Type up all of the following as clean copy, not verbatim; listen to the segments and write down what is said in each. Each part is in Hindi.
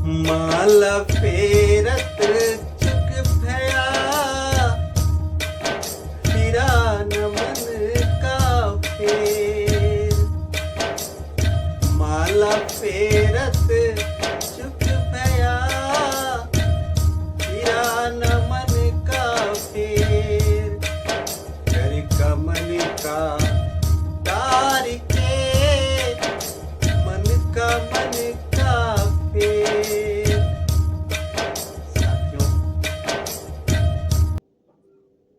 माला फेरत चुक भया, फिरा न मन का फेर। माला फेरत चुक भया, फिरा न मन का फेर। कर कमल का तार के, मन का फेर। साथियों,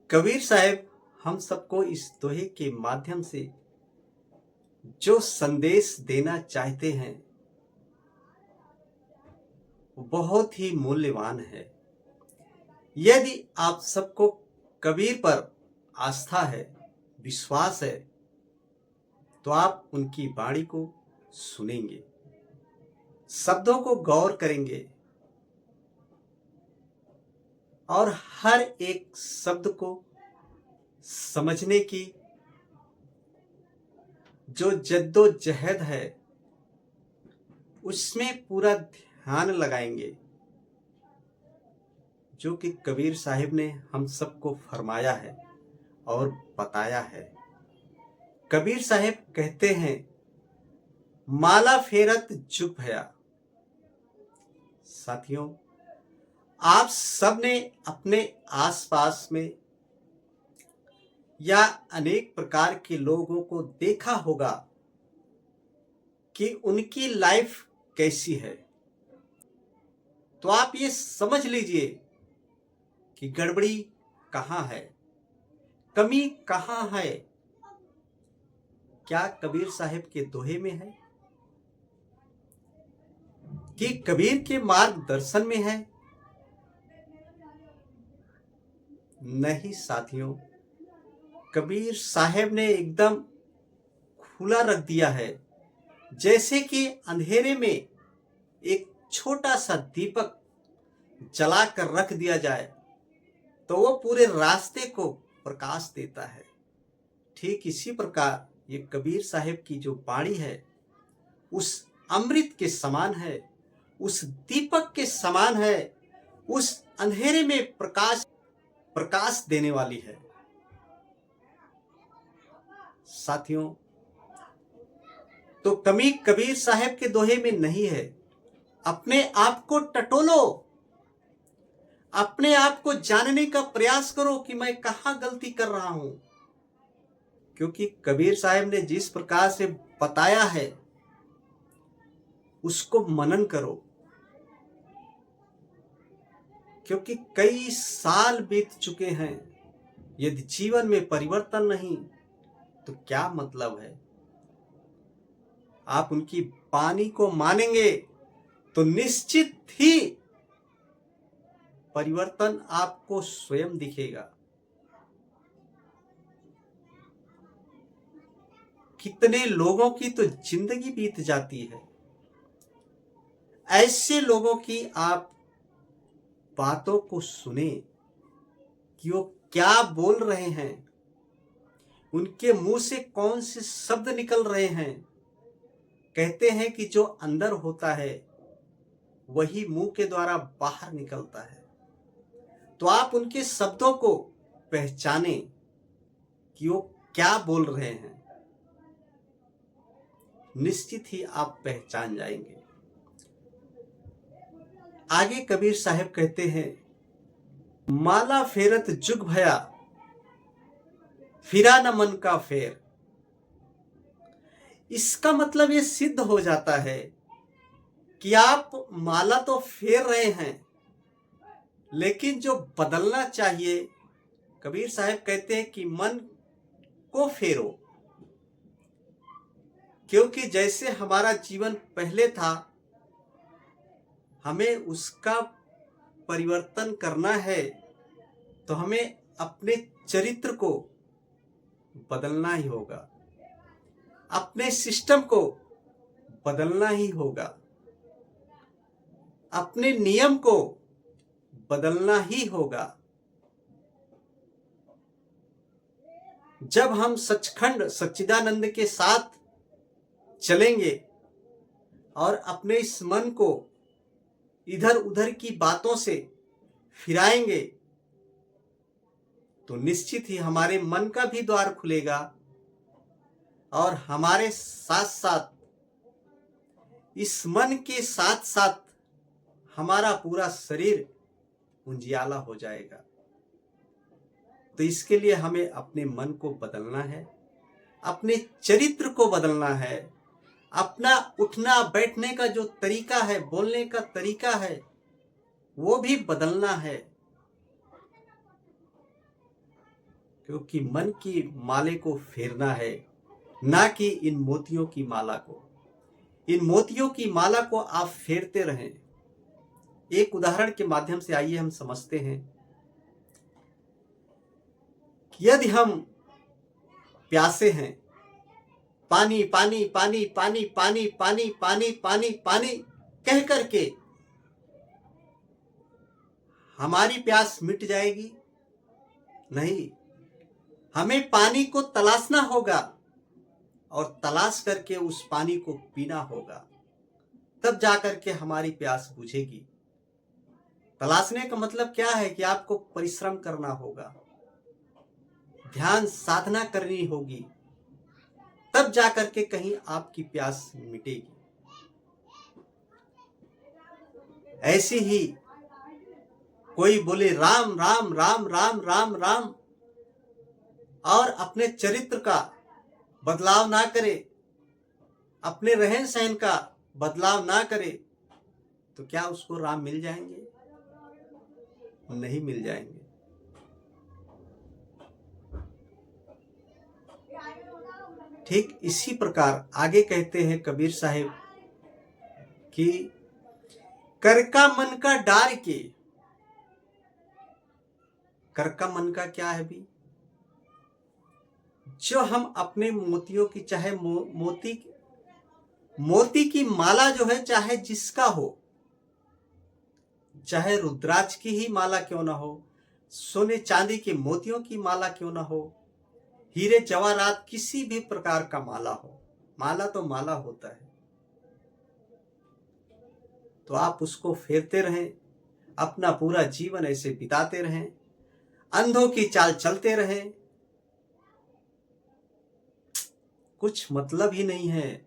कबीर साहब हम सबको इस दोहे के माध्यम से जो संदेश देना चाहते हैं बहुत ही मूल्यवान है। यदि आप सबको कबीर पर आस्था है, विश्वास है, तो आप उनकी वाणी को सुनेंगे, शब्दों को गौर करेंगे और हर एक शब्द को समझने की जो जद्दोजहद है उसमें पूरा ध्यान लगाएंगे, जो कि कबीर साहिब ने हम सबको फरमाया है और बताया है। कबीर साहिब कहते हैं, माला फेरत जुग भया। साथियों, आप सबने अपने आसपास में या अनेक प्रकार के लोगों को देखा होगा कि उनकी लाइफ कैसी है, तो आप ये समझ लीजिए कि गड़बड़ी कहाँ है, कमी कहाँ है। क्या कबीर साहिब के दोहे में है कि कबीर के मार्गदर्शन में है? नहीं साथियों, कबीर साहब ने एकदम खुला रख दिया है। जैसे कि अंधेरे में एक छोटा सा दीपक जलाकर रख दिया जाए तो वो पूरे रास्ते को प्रकाश देता है, ठीक इसी प्रकार ये कबीर साहब की जो वाणी है उस अमृत के समान है, उस दीपक के समान है, उस अंधेरे में प्रकाश देने वाली है। साथियों, तो कमी कबीर साहब के दोहे में नहीं है। अपने आप को टटोलो, अपने आप को जानने का प्रयास करो कि मैं कहां गलती कर रहा हूं, क्योंकि कबीर साहब ने जिस प्रकार से बताया है उसको मनन करो, क्योंकि कई साल बीत चुके हैं। यदि जीवन में परिवर्तन नहीं तो क्या मतलब है। आप उनकी वाणी को मानेंगे तो निश्चित ही परिवर्तन आपको स्वयं दिखेगा। कितने लोगों की तो जिंदगी बीत जाती है, ऐसे लोगों की आप बातों को सुने कि वो क्या बोल रहे हैं, उनके मुंह से कौन से शब्द निकल रहे हैं। कहते हैं कि जो अंदर होता है वही मुंह के द्वारा बाहर निकलता है। तो आप उनके शब्दों को पहचाने कि वो क्या बोल रहे हैं, निश्चित ही आप पहचान जाएंगे। आगे कबीर साहब कहते हैं, माला फेरत जुग भया, फिरा न मन का फेर। इसका मतलब ये सिद्ध हो जाता है कि आप माला तो फेर रहे हैं, लेकिन जो बदलना चाहिए, कबीर साहब कहते हैं कि मन को फेरो। क्योंकि जैसे हमारा जीवन पहले था, हमें उसका परिवर्तन करना है, तो हमें अपने चरित्र को बदलना ही होगा, अपने सिस्टम को बदलना ही होगा, अपने नियम को बदलना ही होगा। जब हम सचखंड सच्चिदानंद के साथ चलेंगे और अपने इस मन को इधर उधर की बातों से फिराएंगे तो निश्चित ही हमारे मन का भी द्वार खुलेगा और हमारे साथ साथ इस मन के साथ साथ हमारा पूरा शरीर उजियाला हो जाएगा। तो इसके लिए हमें अपने मन को बदलना है, अपने चरित्र को बदलना है, अपना उठना बैठने का जो तरीका है, बोलने का तरीका है, वो भी बदलना है। क्योंकि मन की माले को फेरना है, ना कि इन मोतियों की माला को। इन मोतियों की माला को आप फेरते रहें। एक उदाहरण के माध्यम से आइए हम समझते हैं कि यदि हम प्यासे हैं, पानी पानी पानी पानी पानी पानी पानी पानी पानी कह करके हमारी प्यास मिट जाएगी? नहीं, हमें पानी को तलाशना होगा और तलाश करके उस पानी को पीना होगा, तब जाकर के हमारी प्यास बुझेगी। तलाशने का मतलब क्या है कि आपको परिश्रम करना होगा, ध्यान साधना करनी होगी, तब जाकर के कहीं आपकी प्यास मिटेगी। ऐसे ही कोई बोले राम राम राम राम राम राम और अपने चरित्र का बदलाव ना करे, अपने रहन सहन का बदलाव ना करे, तो क्या उसको राम मिल जाएंगे? नहीं मिल जाएंगे। ठीक इसी प्रकार आगे कहते हैं कबीर साहिब कि कर का मन का डार के। कर का मन का क्या है भी? जो हम अपने मोतियों की, चाहे मोती की माला जो है, चाहे जिसका हो, चाहे रुद्राक्ष की ही माला क्यों ना हो, सोने चांदी के मोतियों की माला क्यों ना हो, हीरे जवाहरात किसी भी प्रकार का माला हो, माला तो माला होता है। तो आप उसको फेरते रहें, अपना पूरा जीवन ऐसे बिताते रहें, अंधों की चाल चलते रहें, कुछ मतलब ही नहीं है।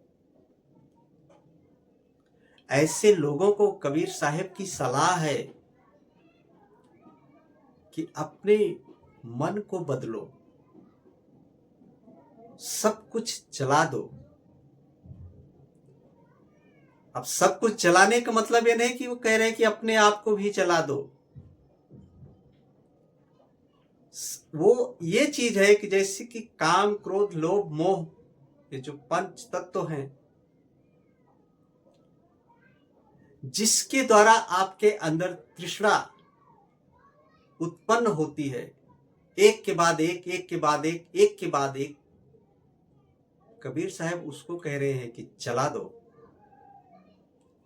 ऐसे लोगों को कबीर साहब की सलाह है कि अपने मन को बदलो, सब कुछ जला दो। अब सब कुछ जलाने का मतलब ये नहीं कि वो कह रहे हैं कि अपने आप को भी जला दो। वो ये चीज है कि जैसे कि काम, क्रोध, लोभ, मोह, ये जो पंच तत्व हैं, जिसके द्वारा आपके अंदर तृष्णा उत्पन्न होती है, एक के बाद एक, एक के बाद एक, एक के बाद एक, कबीर साहब उसको कह रहे हैं कि जला दो,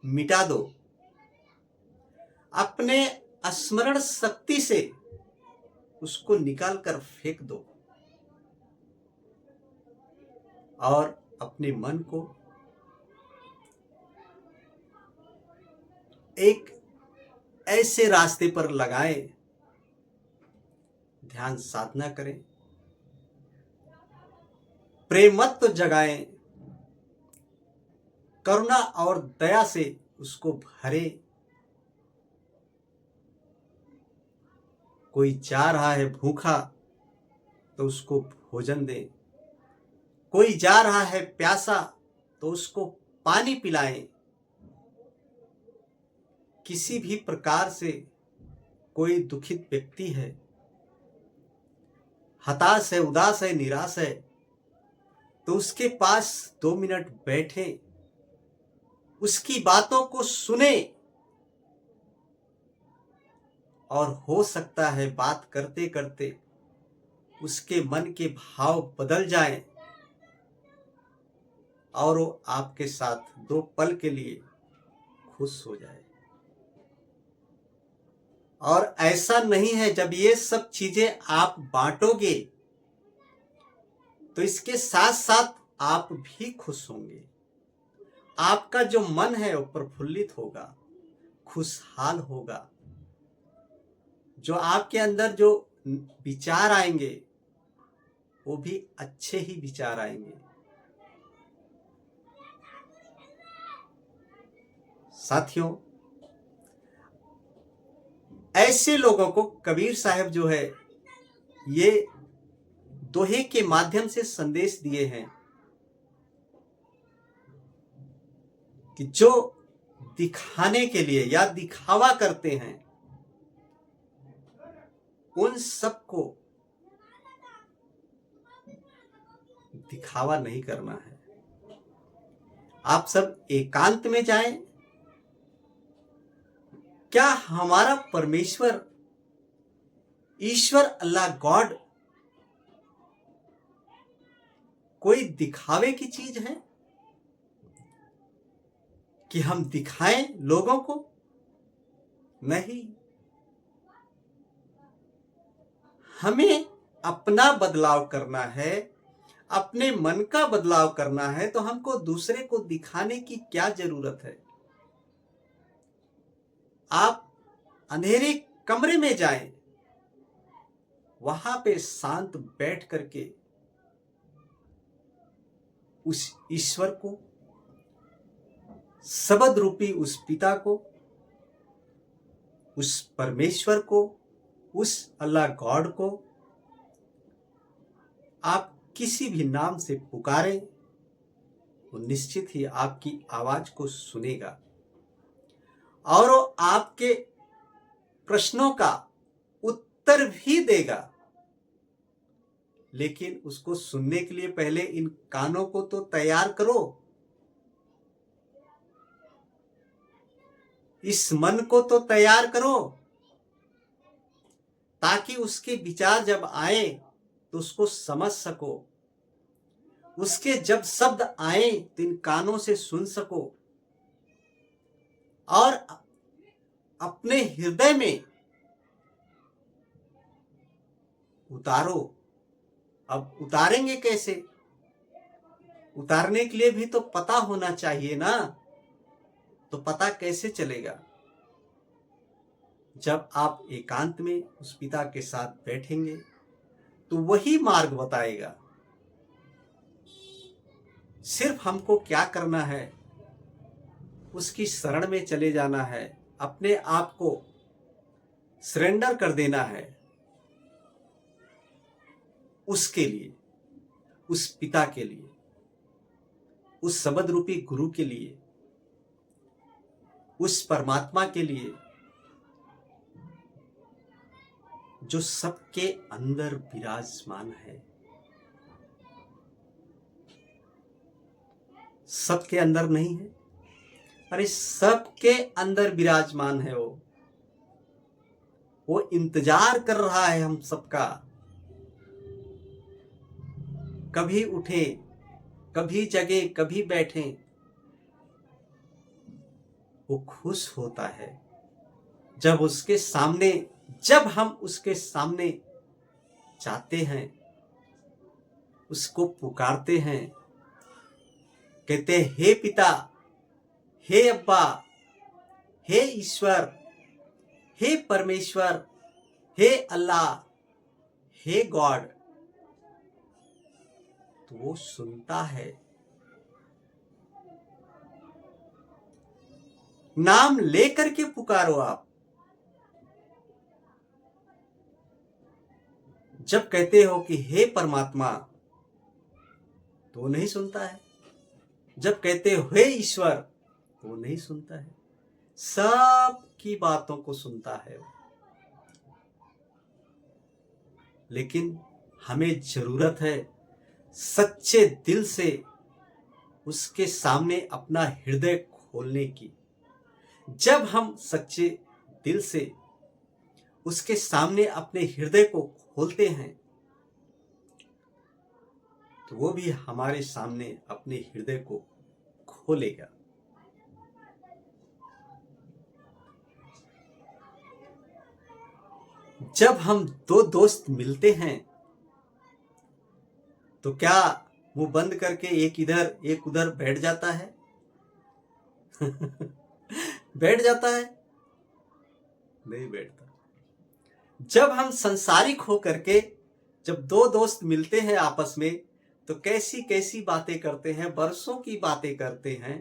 मिटा दो। अपने स्मरण शक्ति से उसको निकाल कर फेंक दो और अपने मन को एक ऐसे रास्ते पर लगाएं, ध्यान साधना करें, प्रेमत्व जगाएं, करुणा और दया से उसको भरे। कोई जा रहा है भूखा तो उसको भोजन दें, कोई जा रहा है प्यासा तो उसको पानी पिलाएं। किसी भी प्रकार से कोई दुखित व्यक्ति है, हताश है, उदास है, निराश है, तो उसके पास 2 मिनट बैठे, उसकी बातों को सुने और हो सकता है बात करते करते उसके मन के भाव बदल जाएं और वो आपके साथ 2 पल के लिए खुश हो जाए। और ऐसा नहीं है, जब ये सब चीजें आप बांटोगे तो इसके साथ साथ आप भी खुश होंगे। आपका जो मन है वो प्रफुल्लित होगा, खुशहाल होगा। जो आपके अंदर जो विचार आएंगे वो भी अच्छे ही विचार आएंगे। साथियों, ऐसे लोगों को कबीर साहब जो है ये दोहे के माध्यम से संदेश दिए हैं कि जो दिखाने के लिए या दिखावा करते हैं उन सबको दिखावा नहीं करना है। आप सब एकांत में जाएं। क्या हमारा परमेश्वर, ईश्वर, अल्लाह, गॉड कोई दिखावे की चीज है कि हम दिखाएं लोगों को? नहीं। हमें अपना बदलाव करना है, अपने मन का बदलाव करना है, तो हमको दूसरे को दिखाने की क्या जरूरत है। आप अंधेरे कमरे में जाएं, वहां पे शांत बैठ करके उस ईश्वर को, शब्द रूपी उस पिता को, उस परमेश्वर को, उस अल्लाह गॉड को आप किसी भी नाम से पुकारें, वो निश्चित ही आपकी आवाज को सुनेगा और वो आपके प्रश्नों का उत्तर भी देगा। लेकिन उसको सुनने के लिए पहले इन कानों को तो तैयार करो, इस मन को तो तैयार करो, ताकि उसके विचार जब आए तो उसको समझ सको, उसके जब शब्द आए तो इन कानों से सुन सको और अपने हृदय में उतारो। अब उतारेंगे कैसे? उतारने के लिए भी तो पता होना चाहिए ना। तो पता कैसे चलेगा? जब आप एकांत में उस पिता के साथ बैठेंगे तो वही मार्ग बताएगा। सिर्फ हमको क्या करना है, उसकी शरण में चले जाना है, अपने आप को सरेंडर कर देना है उसके लिए, उस पिता के लिए, उस शब्द रूपी गुरु के लिए, उस परमात्मा के लिए जो सबके अंदर विराजमान है। सबके अंदर नहीं है, अरे सबके अंदर विराजमान है। वो इंतजार कर रहा है हम सबका। कभी उठे, कभी जगे, कभी बैठे, वो खुश होता है जब उसके सामने, जब हम उसके सामने जाते हैं, उसको पुकारते हैं, कहते हैं हे पिता, हे अब्बा, हे ईश्वर, हे परमेश्वर, हे अल्लाह, हे गॉड, तो वो सुनता है। नाम लेकर के पुकारो आप। जब कहते हो कि हे परमात्मा, तो वो नहीं सुनता है। जब कहते हो हे ईश्वर, तो वो नहीं सुनता है। सब की बातों को सुनता है वो। लेकिन हमें जरूरत है सच्चे दिल से उसके सामने अपना हृदय खोलने की। जब हम सच्चे दिल से उसके सामने अपने हृदय को खोलते हैं तो वो भी हमारे सामने अपने हृदय को खोलेगा। जब हम दो दोस्त मिलते हैं तो क्या मुंह बंद करके एक इधर एक उधर बैठ जाता है? बैठ जाता है? नहीं बैठता। जब हम संसारिक हो करके जब दो दोस्त मिलते हैं आपस में तो कैसी कैसी बातें करते हैं, बरसों की बातें करते हैं।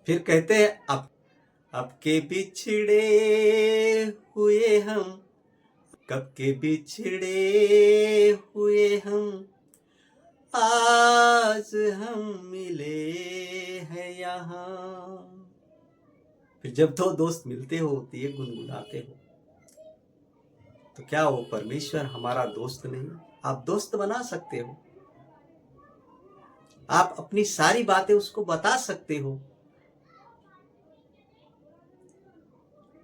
फिर कहते हैं अब के बिछड़े हुए हम, कब के बिछड़े हुए हम, आज हम मिले हैं यहाँ। फिर जब दो दोस्त मिलते हो तो ये गुनगुनाते हो, तो क्या वो परमेश्वर हमारा दोस्त नहीं? आप दोस्त बना सकते हो, आप अपनी सारी बातें उसको बता सकते हो।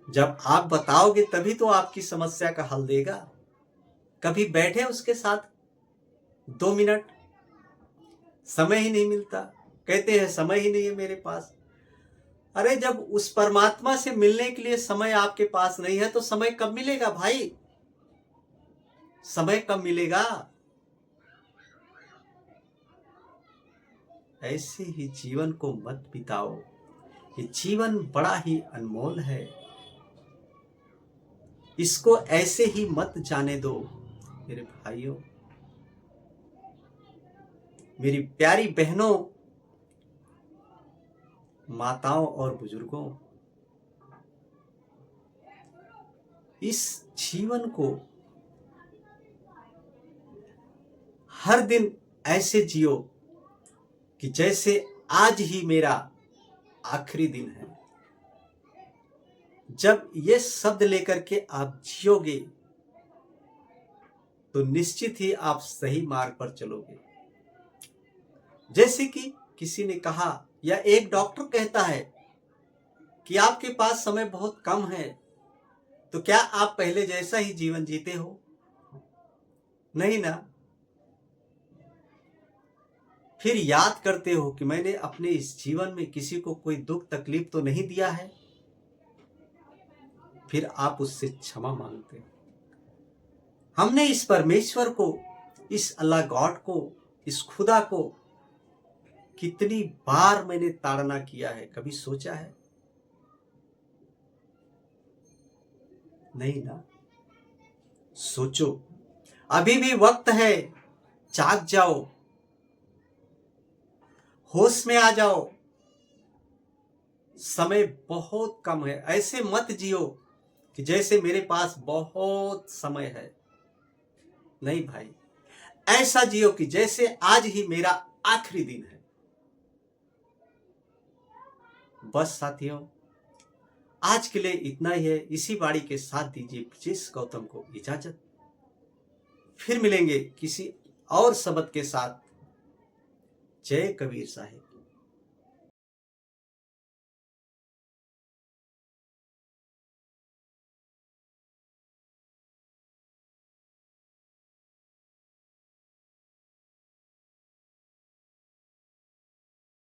जब आप बताओगे तभी तो आपकी समस्या का हल देगा। कभी बैठे उसके साथ 2 मिनट, समय ही नहीं मिलता, कहते हैं समय ही नहीं है मेरे पास। अरे जब उस परमात्मा से मिलने के लिए समय आपके पास नहीं है तो समय कब मिलेगा भाई? समय कब मिलेगा? ऐसे ही जीवन को मत बिताओ, ये जीवन बड़ा ही अनमोल है, इसको ऐसे ही मत जाने दो। मेरे भाइयों, मेरी प्यारी बहनों, माताओं और बुजुर्गों, इस जीवन को हर दिन ऐसे जियो कि जैसे आज ही मेरा आखिरी दिन है। जब ये शब्द लेकर के आप जियोगे तो निश्चित ही आप सही मार्ग पर चलोगे। जैसे कि किसी ने कहा या एक डॉक्टर कहता है कि आपके पास समय बहुत कम है, तो क्या आप पहले जैसा ही जीवन जीते हो? नहीं ना। फिर याद करते हो कि मैंने अपने इस जीवन में किसी को कोई दुख तकलीफ तो नहीं दिया है। फिर आप उससे क्षमा मांगते हो। हमने इस परमेश्वर को, इस अल्लाह गॉड को, इस खुदा को कितनी बार मैंने ताड़ना किया है, कभी सोचा है? नहीं ना। सोचो, अभी भी वक्त है, जाग जाओ, होश में आ जाओ। समय बहुत कम है। ऐसे मत जियो कि जैसे मेरे पास बहुत समय है। नहीं भाई, ऐसा जियो कि जैसे आज ही मेरा आखिरी दिन है। बस साथियों, आज के लिए इतना ही है। इसी वाणी के साथ दीजिए ब्रजेश गौतम को इजाजत। फिर मिलेंगे किसी और शब्द के साथ। जय कबीर साहिब।